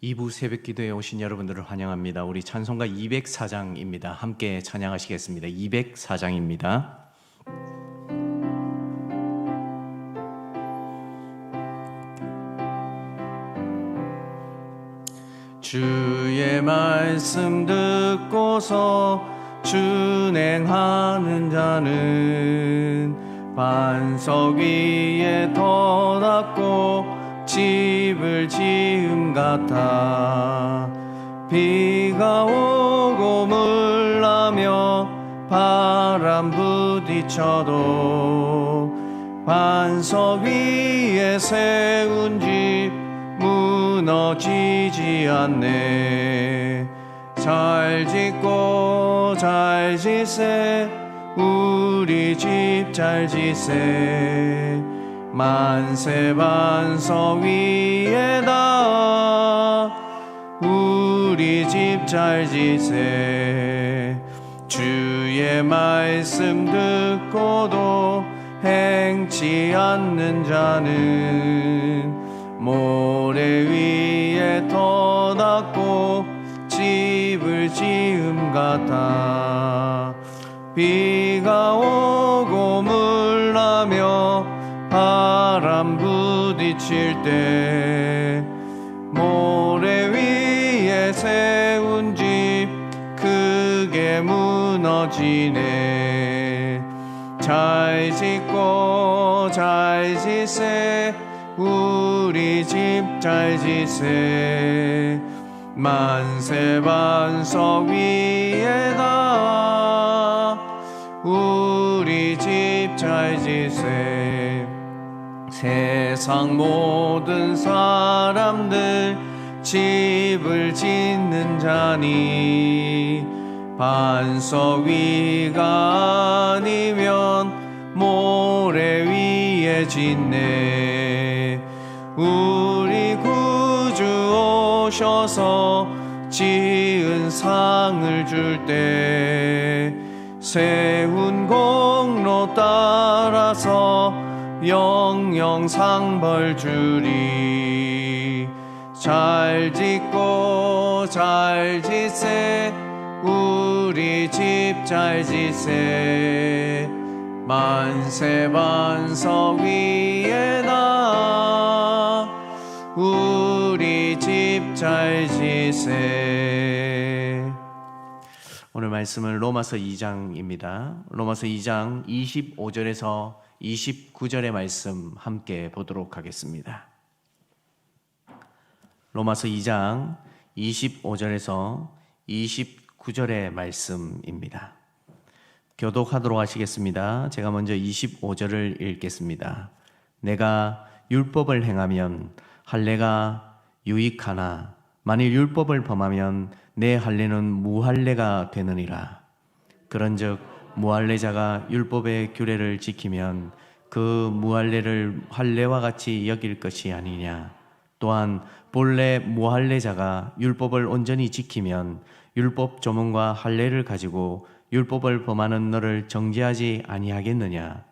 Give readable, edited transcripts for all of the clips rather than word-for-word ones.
2부 새벽 기도에 오신 여러분들을 환영합니다. 우리 찬송가 204장입니다. 함께 찬양하시겠습니다. 204장입니다. 주의 말씀 듣고서 준행하는 자는 반석 위에 더 낫고 집을 지음 같아. 비가 오고 물나며 바람 부딪혀도 반석 위에 세운 집 무너지지 않네. 잘 짓고 잘 지세 우리 집 잘 지세. 만세 반석 위에다 우리 집 잘 지세. 주의 말씀 듣고도 행치 않는 자는 모래 위에 더 낫고 집을 지음 같아. 비가 오고 물나며 바람 부딪힐 때 모래 위에 세운 집 크게 무너지네. 잘 짓고 잘 지세 우리 집 잘 지세. 만세 반석 위에다 우리 집 잘 지세. 세상 모든 사람들 집을 짓는 자니 반석 위가 아니면 모래 위에 짓네. 우리 구주 오셔서 지은 상을 줄 때 세운 공로 따라서 영영 상벌 주리. 잘 짓고 잘 지세 우리 집 잘 지세. 만세 반석 위에다 우리 집 잘 지세. 오늘 말씀은 로마서 2장입니다. 로마서 2장 25절에서 29절의 말씀 함께 보도록 하겠습니다. 로마서 2장 25절에서 29절의 말씀입니다. 교독하도록 하시겠습니다. 제가 먼저 25절을 읽겠습니다. 내가 율법을 행하면 할례가 유익하나 만일 율법을 범하면 내 할례는 무할례가 되느니라. 그런즉 무할례자가 율법의 규례를 지키면 그 무할례를 할례와 같이 여길 것이 아니냐. 또한 본래 무할례자가 율법을 온전히 지키면 율법 조문과 할례를 가지고 율법을 범하는 너를 정죄하지 아니하겠느냐.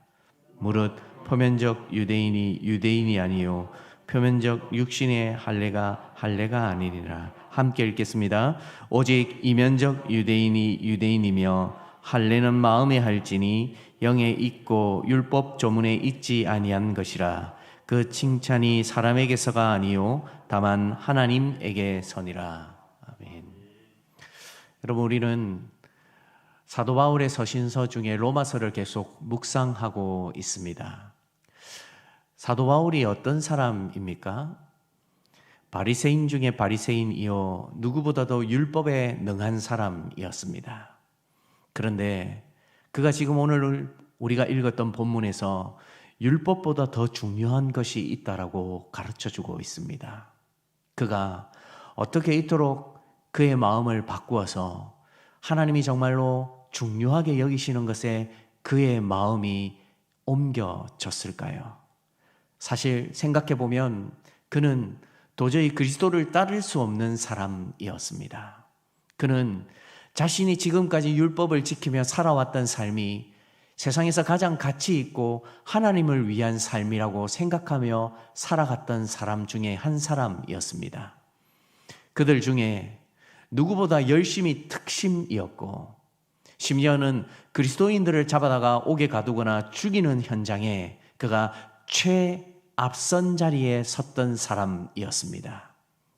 무릇 표면적 유대인이 유대인이 아니요 표면적 육신의 할례가 할례가 아니니라. 함께 읽겠습니다. 오직 이면적 유대인이 유대인이며 할례는 마음에 할지니 영에 있고 율법 조문에 있지 아니한 것이라. 그 칭찬이 사람에게서가 아니요 다만 하나님에게서니라. 아멘. 여러분, 우리는 사도 바울의 서신서 중에 로마서를 계속 묵상하고 있습니다. 사도 바울이 어떤 사람입니까? 바리새인 중에 바리새인이요 누구보다도 율법에 능한 사람이었습니다. 그런데 그가 지금 오늘 우리가 읽었던 본문에서 율법보다 더 중요한 것이 있다라고 가르쳐주고 있습니다. 그가 어떻게 이토록 그의 마음을 바꾸어서 하나님이 정말로 중요하게 여기시는 것에 그의 마음이 옮겨졌을까요? 사실 생각해보면 그는 도저히 그리스도를 따를 수 없는 사람이었습니다. 그는 자신이 지금까지 율법을 지키며 살아왔던 삶이 세상에서 가장 가치 있고 하나님을 위한 삶이라고 생각하며 살아갔던 사람 중에 한 사람이었습니다. 그들 중에 누구보다 열심히 특심이었고 심지어는 그리스도인들을 잡아다가 옥에 가두거나 죽이는 현장에 그가 최앞선 자리에 섰던 사람이었습니다.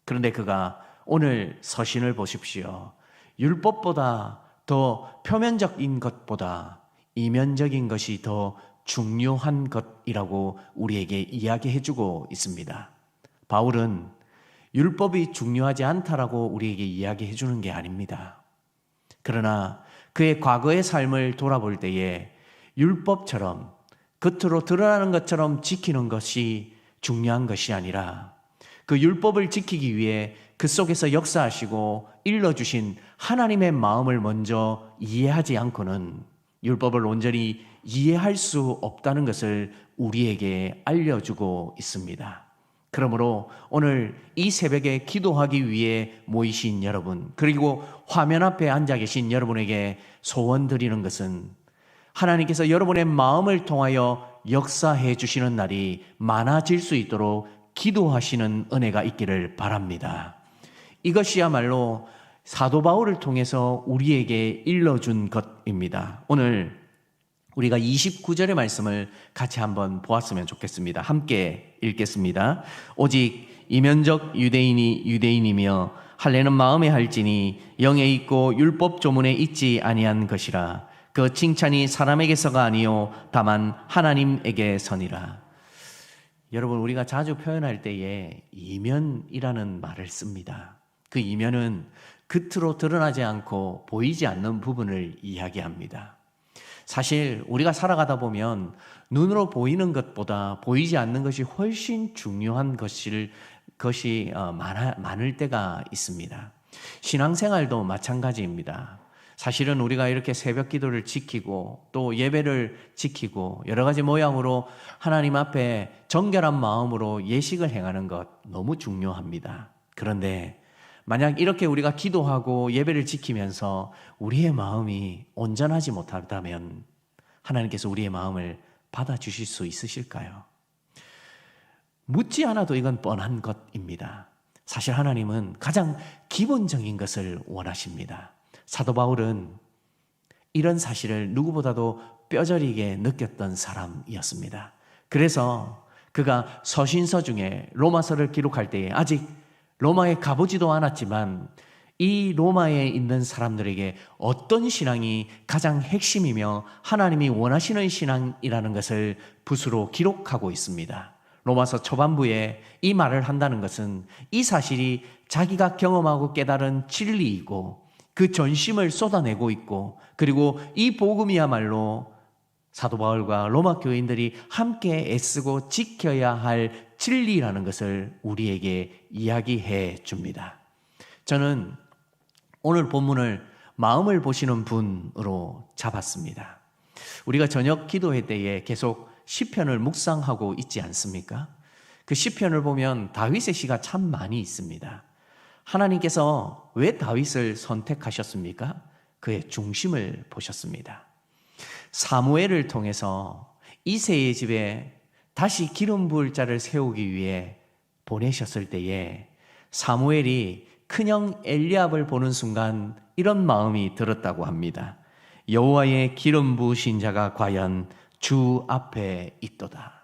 그런데 그가 오늘 서신을 보십시오. 율법보다 더 표면적인 것보다 이면적인 것이 더 중요한 것이라고 우리에게 이야기해주고 있습니다. 바울은 율법이 중요하지 않다라고 우리에게 이야기해주는 게 아닙니다. 그러나 그의 과거의 삶을 돌아볼 때에 율법처럼 겉으로 드러나는 것처럼 지키는 것이 중요한 것이 아니라 그 율법을 지키기 위해 그 속에서 역사하시고 일러주신 하나님의 마음을 먼저 이해하지 않고는 율법을 온전히 이해할 수 없다는 것을 우리에게 알려주고 있습니다. 그러므로 오늘 이 새벽에 기도하기 위해 모이신 여러분, 그리고 화면 앞에 앉아 계신 여러분에게 소원드리는 것은 하나님께서 여러분의 마음을 통하여 역사해 주시는 날이 많아질 수 있도록 기도하시는 은혜가 있기를 바랍니다. 이것이야말로 사도 바울을 통해서 우리에게 일러준 것입니다. 오늘 우리가 29절의 말씀을 같이 한번 보았으면 좋겠습니다. 함께 읽겠습니다. 오직 이면적 유대인이 유대인이며 할례는 마음에 할지니 영에 있고 율법 조문에 있지 아니한 것이라. 그 칭찬이 사람에게서가 아니요 다만 하나님에게서니라. 여러분, 우리가 자주 표현할 때에 이면이라는 말을 씁니다. 그 이면은 겉으로 드러나지 않고 보이지 않는 부분을 이야기합니다. 사실 우리가 살아가다 보면 눈으로 보이는 것보다 보이지 않는 것이 훨씬 중요한 것이 많을 때가 있습니다. 신앙생활도 마찬가지입니다. 사실은 우리가 이렇게 새벽 기도를 지키고 또 예배를 지키고 여러 가지 모양으로 하나님 앞에 정결한 마음으로 예식을 행하는 것 너무 중요합니다. 그런데 만약 이렇게 우리가 기도하고 예배를 지키면서 우리의 마음이 온전하지 못하다면 하나님께서 우리의 마음을 받아주실 수 있으실까요? 묻지 않아도 이건 뻔한 것입니다. 사실 하나님은 가장 기본적인 것을 원하십니다. 사도 바울은 이런 사실을 누구보다도 뼈저리게 느꼈던 사람이었습니다. 그래서 그가 서신서 중에 로마서를 기록할 때에 아직 로마에 가보지도 않았지만 이 로마에 있는 사람들에게 어떤 신앙이 가장 핵심이며 하나님이 원하시는 신앙이라는 것을 붓으로 기록하고 있습니다. 로마서 초반부에 이 말을 한다는 것은 이 사실이 자기가 경험하고 깨달은 진리이고 그 전심을 쏟아내고 있고 그리고 이 복음이야말로 사도 바울과 로마 교인들이 함께 애쓰고 지켜야 할 진리라는 것을 우리에게 이야기해 줍니다. 저는 오늘 본문을 마음을 보시는 분으로 잡았습니다. 우리가 저녁 기도회 때에 계속 시편을 묵상하고 있지 않습니까? 그 시편을 보면 다윗의 시가 참 많이 있습니다. 하나님께서 왜 다윗을 선택하셨습니까? 그의 중심을 보셨습니다. 사무엘을 통해서 이새의 집에 다시 기름 부을 자를 세우기 위해 보내셨을 때에 사무엘이 큰형 엘리압을 보는 순간 이런 마음이 들었다고 합니다. 여호와의 기름 부으신 자가 과연 주 앞에 있도다.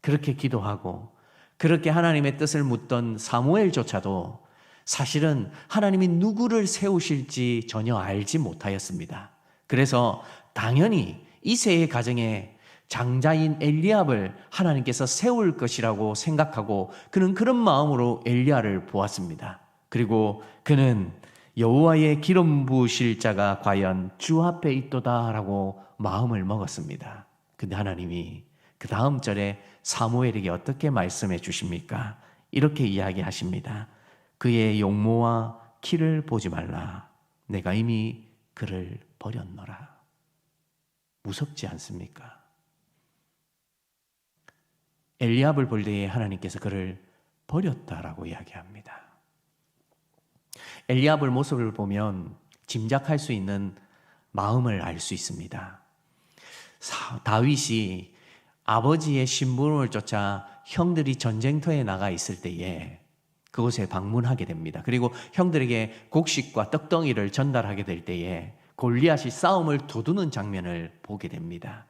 그렇게 기도하고 그렇게 하나님의 뜻을 묻던 사무엘조차도 사실은 하나님이 누구를 세우실지 전혀 알지 못하였습니다. 그래서 당연히 이새의 가정에 장자인 엘리압을 하나님께서 세울 것이라고 생각하고 그는 그런 마음으로 엘리야를 보았습니다. 그리고 그는 여호와의 기름 부으실 자가 과연 주 앞에 있도다라고 마음을 먹었습니다. 근데 하나님이 그 다음 절에 사무엘에게 어떻게 말씀해 주십니까? 이렇게 이야기하십니다. 그의 용모와 키를 보지 말라. 내가 이미 그를 버렸노라. 무섭지 않습니까? 엘리압을 볼 때에 하나님께서 그를 버렸다라고 이야기합니다. 엘리압의 모습을 보면 짐작할 수 있는 마음을 알 수 있습니다. 다윗이 아버지의 심부름을 쫓아 형들이 전쟁터에 나가 있을 때에 그곳에 방문하게 됩니다. 그리고 형들에게 곡식과 떡덩이를 전달하게 될 때에 골리앗이 싸움을 도두는 장면을 보게 됩니다.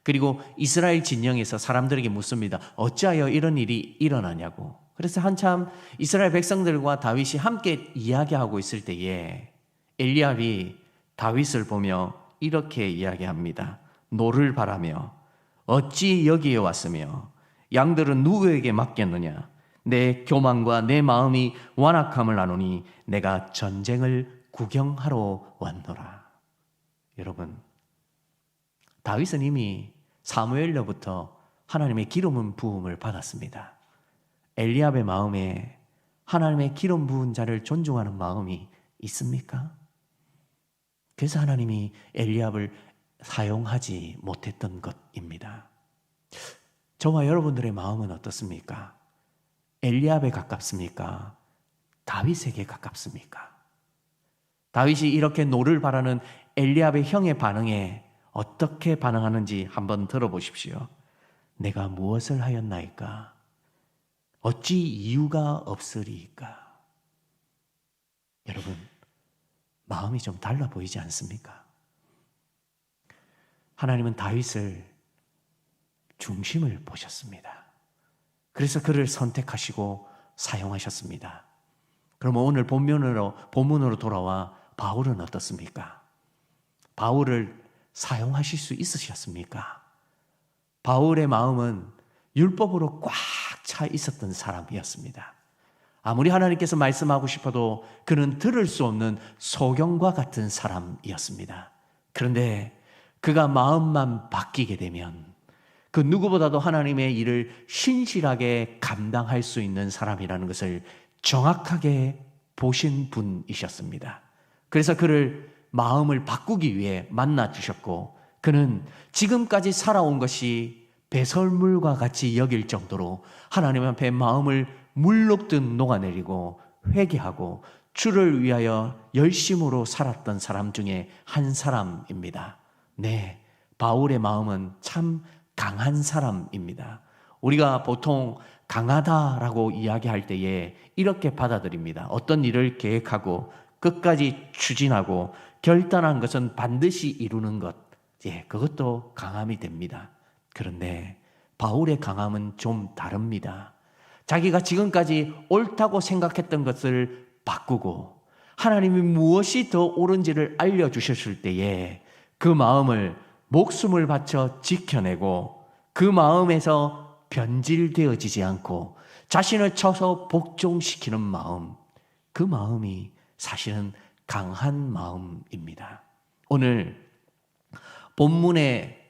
그리고 이스라엘 진영에서 사람들에게 묻습니다. 어찌하여 이런 일이 일어나냐고. 그래서 한참 이스라엘 백성들과 다윗이 함께 이야기하고 있을 때에 엘리압이 다윗을 보며 이렇게 이야기합니다. 노를 바라며 어찌 여기에 왔으며 양들은 누구에게 맡겼느냐. 내 교만과 내 마음이 완악함을 아노니 내가 전쟁을 구경하러 왔노라. 여러분, 다윗은 이미 사무엘로부터 하나님의 기름 부음을 받았습니다. 엘리압의 마음에 하나님의 기름 부은 자를 존중하는 마음이 있습니까? 그래서 하나님이 엘리압을 사용하지 못했던 것입니다. 저와 여러분들의 마음은 어떻습니까? 엘리압에 가깝습니까? 다윗에게 가깝습니까? 다윗이 이렇게 노를 바라는 엘리압의 형의 반응에 어떻게 반응하는지 한번 들어보십시오. 내가 무엇을 하였나이까? 어찌 이유가 없으리까? 여러분, 마음이 좀 달라 보이지 않습니까? 하나님은 다윗을 중심을 보셨습니다. 그래서 그를 선택하시고 사용하셨습니다. 그럼 오늘 본문으로 돌아와 바울은 어떻습니까? 바울을 사용하실 수 있으셨습니까? 바울의 마음은 율법으로 꽉 차 있었던 사람이었습니다. 아무리 하나님께서 말씀하고 싶어도 그는 들을 수 없는 소경과 같은 사람이었습니다. 그런데 그가 마음만 바뀌게 되면 그 누구보다도 하나님의 일을 신실하게 감당할 수 있는 사람이라는 것을 정확하게 보신 분이셨습니다. 그래서 그를 마음을 바꾸기 위해 만나 주셨고, 그는 지금까지 살아온 것이 배설물과 같이 여길 정도로 하나님 앞에 마음을 물녹듯 녹아내리고 회개하고 주를 위하여 열심으로 살았던 사람 중에 한 사람입니다. 네, 바울의 마음은 참 강한 사람입니다. 우리가 보통 강하다라고 이야기할 때에 이렇게 받아들입니다. 어떤 일을 계획하고 끝까지 추진하고 결단한 것은 반드시 이루는 것, 그것도 강함이 됩니다. 그런데 바울의 강함은 좀 다릅니다. 자기가 지금까지 옳다고 생각했던 것을 바꾸고 하나님이 무엇이 더 옳은지를 알려주셨을 때에 그 마음을 목숨을 바쳐 지켜내고 그 마음에서 변질되어지지 않고 자신을 쳐서 복종시키는 마음, 그 마음이 사실은 강한 마음입니다. 오늘 본문의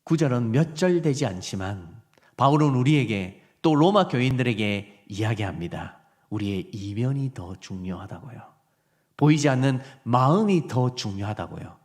구절은 몇 절 되지 않지만 바울은 우리에게 또 로마 교인들에게 이야기합니다. 우리의 이면이 더 중요하다고요. 보이지 않는 마음이 더 중요하다고요.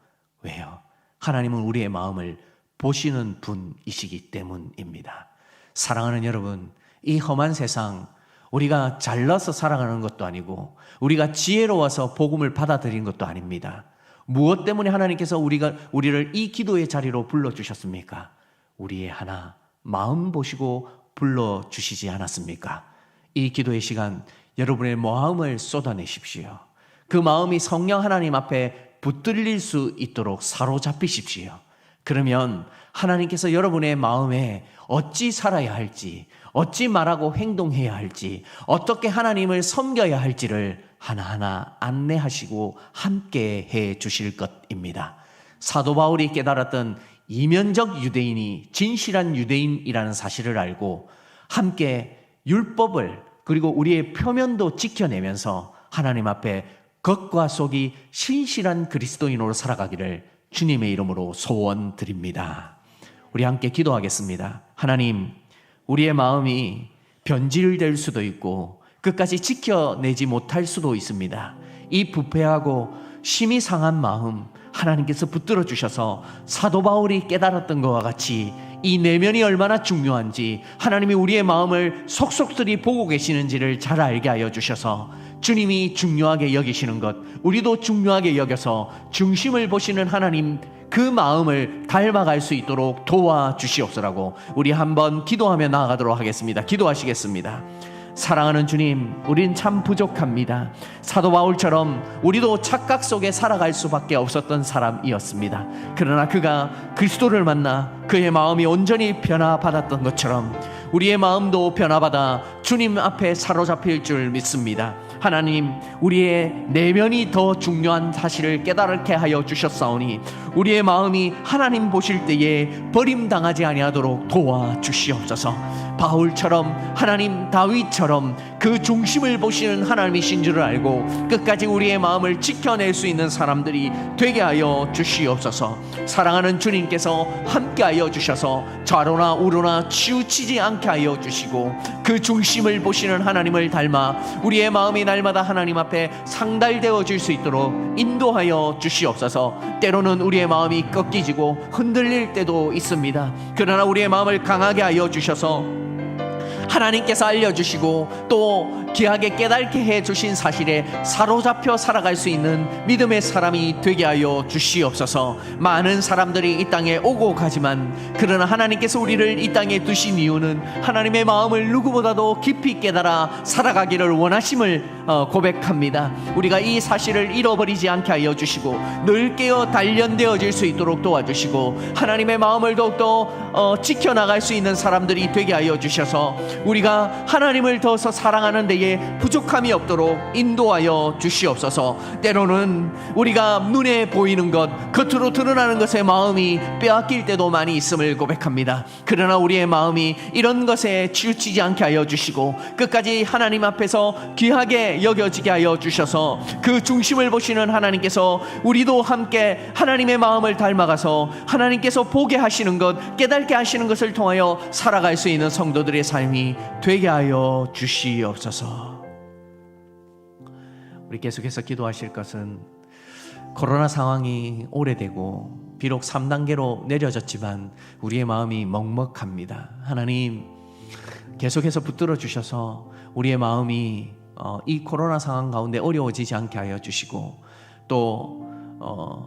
왜요? 하나님은 우리의 마음을 보시는 분이시기 때문입니다. 사랑하는 여러분, 이 험한 세상 우리가 잘나서 살아가는 것도 아니고 우리가 지혜로워서 복음을 받아들인 것도 아닙니다. 무엇 때문에 하나님께서 우리를 이 기도의 자리로 불러주셨습니까? 우리의 하나 마음 보시고 불러주시지 않았습니까? 이 기도의 시간 여러분의 마음을 쏟아내십시오. 그 마음이 성령 하나님 앞에 붙들릴 수 있도록 사로잡히십시오. 그러면 하나님께서 여러분의 마음에 어찌 살아야 할지, 어찌 말하고 행동해야 할지, 어떻게 하나님을 섬겨야 할지를 하나하나 안내하시고 함께 해 주실 것입니다. 사도 바울이 깨달았던 이면적 유대인이 진실한 유대인이라는 사실을 알고 함께 율법을 그리고 우리의 표면도 지켜내면서 하나님 앞에 겉과 속이 신실한 그리스도인으로 살아가기를 주님의 이름으로 소원드립니다. 우리 함께 기도하겠습니다. 하나님, 우리의 마음이 변질될 수도 있고 끝까지 지켜내지 못할 수도 있습니다. 이 부패하고 심히 상한 마음 하나님께서 붙들어 주셔서 사도 바울이 깨달았던 것과 같이 이 내면이 얼마나 중요한지 하나님이 우리의 마음을 속속들이 보고 계시는지를 잘 알게 하여 주셔서 주님이 중요하게 여기시는 것, 우리도 중요하게 여겨서 중심을 보시는 하나님 그 마음을 닮아갈 수 있도록 도와주시옵소라고 우리 한번 기도하며 나아가도록 하겠습니다. 기도하시겠습니다. 사랑하는 주님, 우린 참 부족합니다. 사도 바울처럼 우리도 착각 속에 살아갈 수밖에 없었던 사람이었습니다. 그러나 그가 그리스도를 만나 그의 마음이 온전히 변화받았던 것처럼 우리의 마음도 변화받아 주님 앞에 사로잡힐 줄 믿습니다. 하나님, 우리의 내면이 더 중요한 사실을 깨달게 하여 주셨사오니 우리의 마음이 하나님 보실 때에 버림당하지 아니하도록 도와주시옵소서. 바울처럼, 하나님 다윗처럼 그 중심을 보시는 하나님이신 줄을 알고 끝까지 우리의 마음을 지켜낼 수 있는 사람들이 되게 하여 주시옵소서. 사랑하는 주님께서 함께하여 주셔서 좌로나 우로나 치우치지 않게 하여 주시고 그 중심을 보시는 하나님을 닮아 우리의 마음이 날마다 하나님 앞에 상달되어질 수 있도록 인도하여 주시옵소서. 때로는 우리의 마음이 꺾이지고 흔들릴 때도 있습니다. 그러나 우리의 마음을 강하게 하여 주셔서 하나님께서 알려주시고 또 귀하게 깨닫게 해주신 사실에 사로잡혀 살아갈 수 있는 믿음의 사람이 되게 하여 주시옵소서. 많은 사람들이 이 땅에 오고 가지만 그러나 하나님께서 우리를 이 땅에 두신 이유는 하나님의 마음을 누구보다도 깊이 깨달아 살아가기를 원하심을 고백합니다. 우리가 이 사실을 잃어버리지 않게 하여 주시고 늘 깨어 단련되어질 수 있도록 도와주시고 하나님의 마음을 더욱더 지켜나갈 수 있는 사람들이 되게 하여 주셔서 우리가 하나님을 더서 사랑하는 데에 부족함이 없도록 인도하여 주시옵소서. 때로는 우리가 눈에 보이는 것, 겉으로 드러나는 것에 마음이 빼앗길 때도 많이 있음을 고백합니다. 그러나 우리의 마음이 이런 것에 치우치지 않게 하여 주시고 끝까지 하나님 앞에서 귀하게 여겨지게 하여 주셔서 그 중심을 보시는 하나님께서 우리도 함께 하나님의 마음을 닮아가서 하나님께서 보게 하시는 것, 깨닫게 하시는 것을 통하여 살아갈 수 있는 성도들의 삶이 되게 하여 주시옵소서. 우리 계속해서 기도하실 것은 코로나 상황이 오래되고 비록 3단계로 내려졌지만 우리의 마음이 먹먹합니다. 하나님, 계속해서 붙들어 주셔서 우리의 마음이 이 코로나 상황 가운데 어려워지지 않게 하여 주시고 또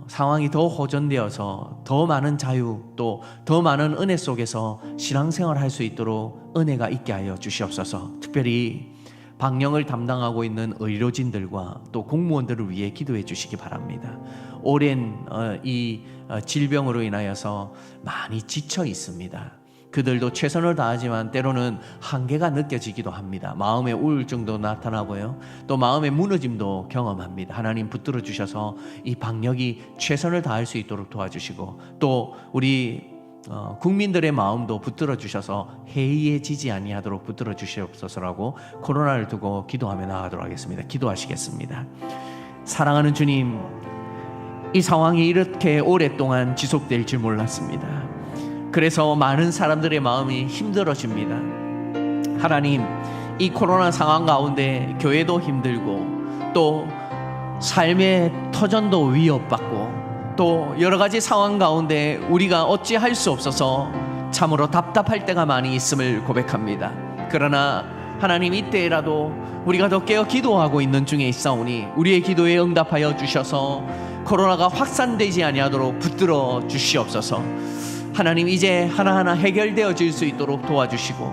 상황이 더 호전되어서 더 많은 자유 또 더 많은 은혜 속에서 신앙생활 할 수 있도록 은혜가 있게 하여 주시옵소서. 특별히 방역을 담당하고 있는 의료진들과 또 공무원들을 위해 기도해 주시기 바랍니다. 오랜 이 질병으로 인하여서 많이 지쳐 있습니다. 그들도 최선을 다하지만 때로는 한계가 느껴지기도 합니다. 마음의 우울증도 나타나고요, 또 마음의 무너짐도 경험합니다. 하나님 붙들어 주셔서 이 방역이 최선을 다할 수 있도록 도와주시고 또 우리 국민들의 마음도 붙들어 주셔서 해이해지지 아니하도록 붙들어 주시옵소서라고 코로나를 두고 기도하며 나아가도록 하겠습니다. 기도하시겠습니다. 사랑하는 주님, 이 상황이 이렇게 오랫동안 지속될 줄 몰랐습니다. 그래서 많은 사람들의 마음이 힘들어집니다. 하나님, 이 코로나 상황 가운데 교회도 힘들고 또 삶의 터전도 위협받고 또 여러 가지 상황 가운데 우리가 어찌할 수 없어서 참으로 답답할 때가 많이 있음을 고백합니다. 그러나 하나님, 이때라도 우리가 더 깨어 기도하고 있는 중에 있사오니 우리의 기도에 응답하여 주셔서 코로나가 확산되지 아니하도록 붙들어 주시옵소서. 하나님, 이제 하나하나 해결되어질 수 있도록 도와주시고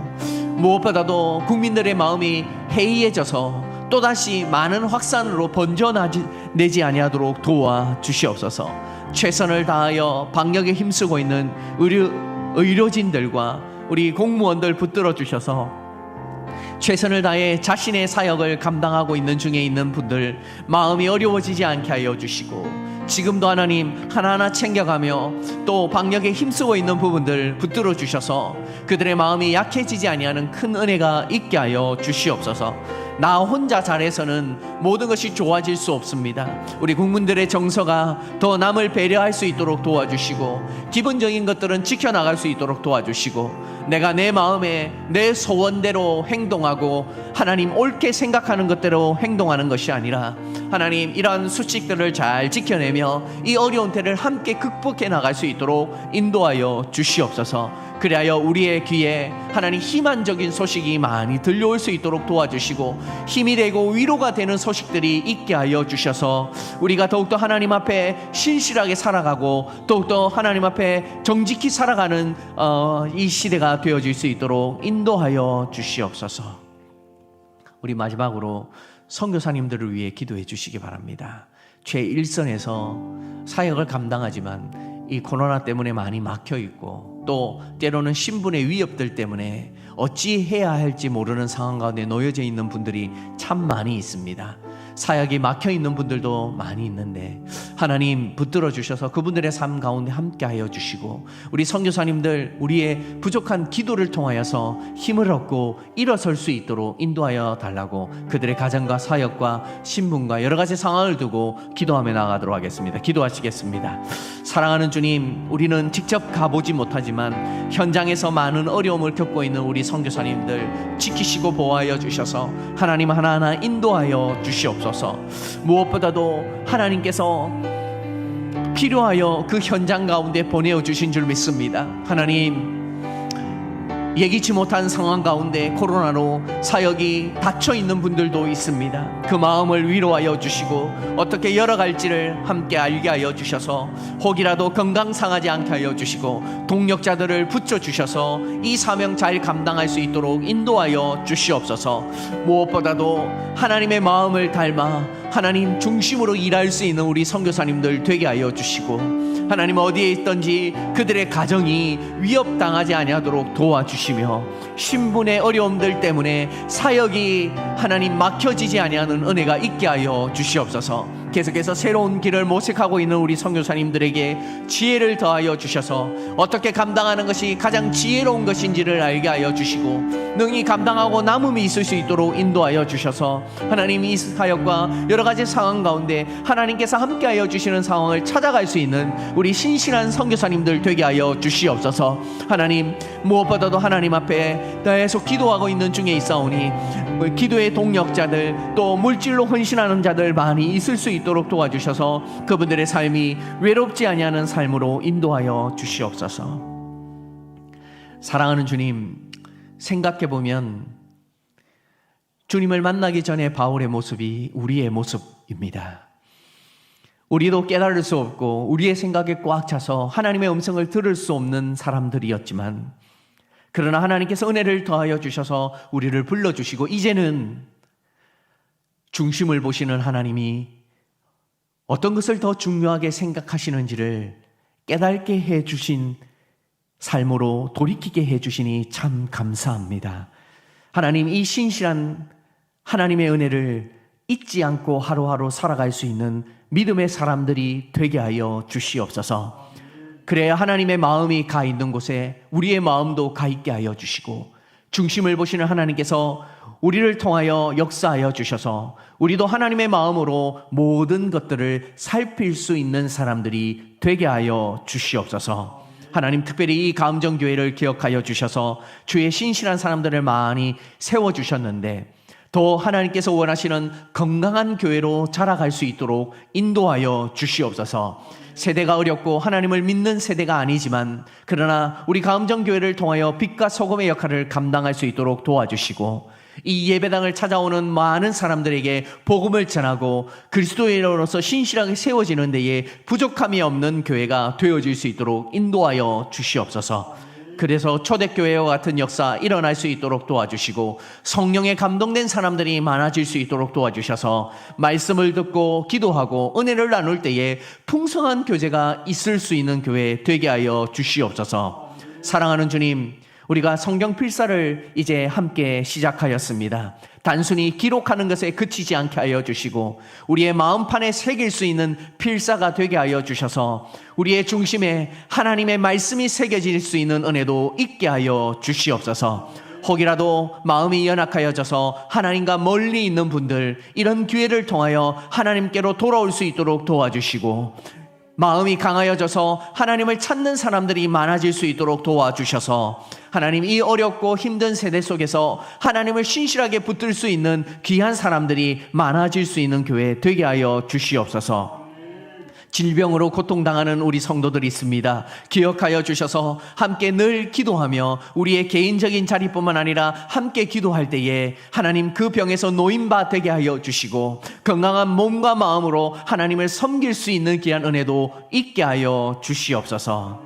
무엇보다도 국민들의 마음이 해이해져서 또다시 많은 확산으로 번져내지 아니하도록 도와주시옵소서. 최선을 다하여 방역에 힘쓰고 있는 의료진들과 우리 공무원들 붙들어 주셔서 최선을 다해 자신의 사역을 감당하고 있는 중에 있는 분들 마음이 어려워지지 않게 하여 주시고 지금도 하나님 하나하나 챙겨가며 또 방역에 힘쓰고 있는 부분들 붙들어 주셔서 그들의 마음이 약해지지 아니하는 큰 은혜가 있게 하여 주시옵소서. 나 혼자 잘해서는 모든 것이 좋아질 수 없습니다. 우리 국민들의 정서가 더 남을 배려할 수 있도록 도와주시고 기본적인 것들은 지켜나갈 수 있도록 도와주시고 내가 내 마음에 내 소원대로 행동하고 하나님 옳게 생각하는 것대로 행동하는 것이 아니라 하나님 이러한 수칙들을 잘 지켜내며 이 어려운 때를 함께 극복해 나갈 수 있도록 인도하여 주시옵소서. 그리하여 우리의 귀에 하나님 희망적인 소식이 많이 들려올 수 있도록 도와주시고 힘이 되고 위로가 되는 소식들이 있게 하여 주셔서 우리가 더욱더 하나님 앞에 신실하게 살아가고 더욱더 하나님 앞에 정직히 살아가는 이 시대가 되어질 수 있도록 인도하여 주시옵소서. 우리 마지막으로 선교사님들을 위해 기도해 주시기 바랍니다. 최일선에서 사역을 감당하지만 이 코로나 때문에 많이 막혀 있고 또 때로는 신분의 위협들 때문에 어찌 해야 할지 모르는 상황 가운데 놓여져 있는 분들이 참 많이 있습니다. 사역이 막혀 있는 분들도 많이 있는데 하나님 붙들어 주셔서 그분들의 삶 가운데 함께하여 주시고 우리 선교사님들 우리의 부족한 기도를 통하여서 힘을 얻고 일어설 수 있도록 인도하여 달라고 그들의 가정과 사역과 신분과 여러 가지 상황을 두고 기도하며 나가도록 하겠습니다. 기도하시겠습니다. 사랑하는 주님, 우리는 직접 가보지 못하지만 현장에서 많은 어려움을 겪고 있는 우리 선교사님들 지키시고 보호하여 주셔서 하나님 하나하나 인도하여 주시옵소서. 무엇보다도 하나님께서 필요하여 그 현장 가운데 보내어 주신 줄 믿습니다. 하나님, 예기치 못한 상황 가운데 코로나로 사역이 닫혀 있는 분들도 있습니다. 그 마음을 위로하여 주시고 어떻게 열어갈지를 함께 알게 하여 주셔서 혹이라도 건강 상하지 않게 하여 주시고 동력자들을 붙여 주셔서 이 사명 잘 감당할 수 있도록 인도하여 주시옵소서. 무엇보다도 하나님의 마음을 닮아 하나님 중심으로 일할 수 있는 우리 선교사님들 되게 하여 주시고 하나님 어디에 있든지 그들의 가정이 위협당하지 아니하도록 도와주시며 신분의 어려움들 때문에 사역이 하나님 막혀지지 아니하는 은혜가 있게 하여 주시옵소서. 계속해서 새로운 길을 모색하고 있는 우리 선교사님들에게 지혜를 더하여 주셔서 어떻게 감당하는 것이 가장 지혜로운 것인지를 알게 하여 주시고 능히 감당하고 남음이 있을 수 있도록 인도하여 주셔서 하나님 이 사역과 여러 가지 상황 가운데 하나님께서 함께하여 주시는 상황을 찾아갈 수 있는 우리 신실한 선교사님들 되게 하여 주시옵소서. 하나님, 무엇보다도 하나님 앞에 계속 기도하고 있는 중에 있사오니 기도의 동력자들 또 물질로 헌신하는 자들 많이 있을 수 있도록 도와주셔서 그분들의 삶이 외롭지 아니하는 삶으로 인도하여 주시옵소서. 사랑하는 주님, 생각해보면 주님을 만나기 전에 바울의 모습이 우리의 모습입니다. 우리도 깨달을 수 없고 우리의 생각에 꽉 차서 하나님의 음성을 들을 수 없는 사람들이었지만 그러나 하나님께서 은혜를 더하여 주셔서 우리를 불러주시고 이제는 중심을 보시는 하나님이 어떤 것을 더 중요하게 생각하시는지를 깨닫게 해주신 삶으로 돌이키게 해주시니 참 감사합니다. 하나님, 이 신실한 하나님의 은혜를 잊지 않고 하루하루 살아갈 수 있는 믿음의 사람들이 되게 하여 주시옵소서. 그래야 하나님의 마음이 가 있는 곳에 우리의 마음도 가 있게 하여 주시고 중심을 보시는 하나님께서 우리를 통하여 역사하여 주셔서 우리도 하나님의 마음으로 모든 것들을 살필 수 있는 사람들이 되게 하여 주시옵소서. 하나님, 특별히 이 감정교회를 기억하여 주셔서 주의 신실한 사람들을 많이 세워주셨는데 더 하나님께서 원하시는 건강한 교회로 자라갈 수 있도록 인도하여 주시옵소서. 세대가 어렵고 하나님을 믿는 세대가 아니지만 그러나 우리 감정교회를 통하여 빛과 소금의 역할을 감당할 수 있도록 도와주시고 이 예배당을 찾아오는 많은 사람들에게 복음을 전하고 그리스도인으로서 신실하게 세워지는 데에 부족함이 없는 교회가 되어질 수 있도록 인도하여 주시옵소서. 그래서 초대교회와 같은 역사 일어날 수 있도록 도와주시고 성령에 감동된 사람들이 많아질 수 있도록 도와주셔서 말씀을 듣고 기도하고 은혜를 나눌 때에 풍성한 교제가 있을 수 있는 교회 되게 하여 주시옵소서. 사랑하는 주님, 우리가 성경 필사를 이제 함께 시작하였습니다. 단순히 기록하는 것에 그치지 않게 하여 주시고 우리의 마음판에 새길 수 있는 필사가 되게 하여 주셔서 우리의 중심에 하나님의 말씀이 새겨질 수 있는 은혜도 있게 하여 주시옵소서. 혹이라도 마음이 연약하여져서 하나님과 멀리 있는 분들, 이런 기회를 통하여 하나님께로 돌아올 수 있도록 도와주시고 마음이 강하여져서 하나님을 찾는 사람들이 많아질 수 있도록 도와주셔서 하나님, 이 어렵고 힘든 세대 속에서 하나님을 신실하게 붙들 수 있는 귀한 사람들이 많아질 수 있는 교회 되게 하여 주시옵소서. 질병으로 고통당하는 우리 성도들이 있습니다. 기억하여 주셔서 함께 늘 기도하며 우리의 개인적인 자리뿐만 아니라 함께 기도할 때에 하나님 그 병에서 노인바 되게 하여 주시고 건강한 몸과 마음으로 하나님을 섬길 수 있는 귀한 은혜도 있게 하여 주시옵소서.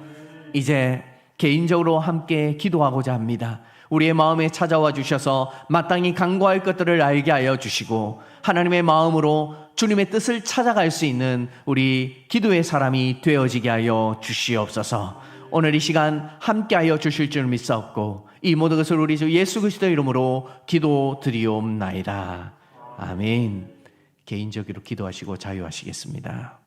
이제 개인적으로 함께 기도하고자 합니다. 우리의 마음에 찾아와 주셔서 마땅히 간구할 것들을 알게 하여 주시고 하나님의 마음으로 주님의 뜻을 찾아갈 수 있는 우리 기도의 사람이 되어지게 하여 주시옵소서. 오늘 이 시간 함께하여 주실 줄 믿사옵고 이 모든 것을 우리 주 예수 그리스도의 이름으로 기도드리옵나이다. 아멘. 개인적으로 기도하시고 자유하시겠습니다.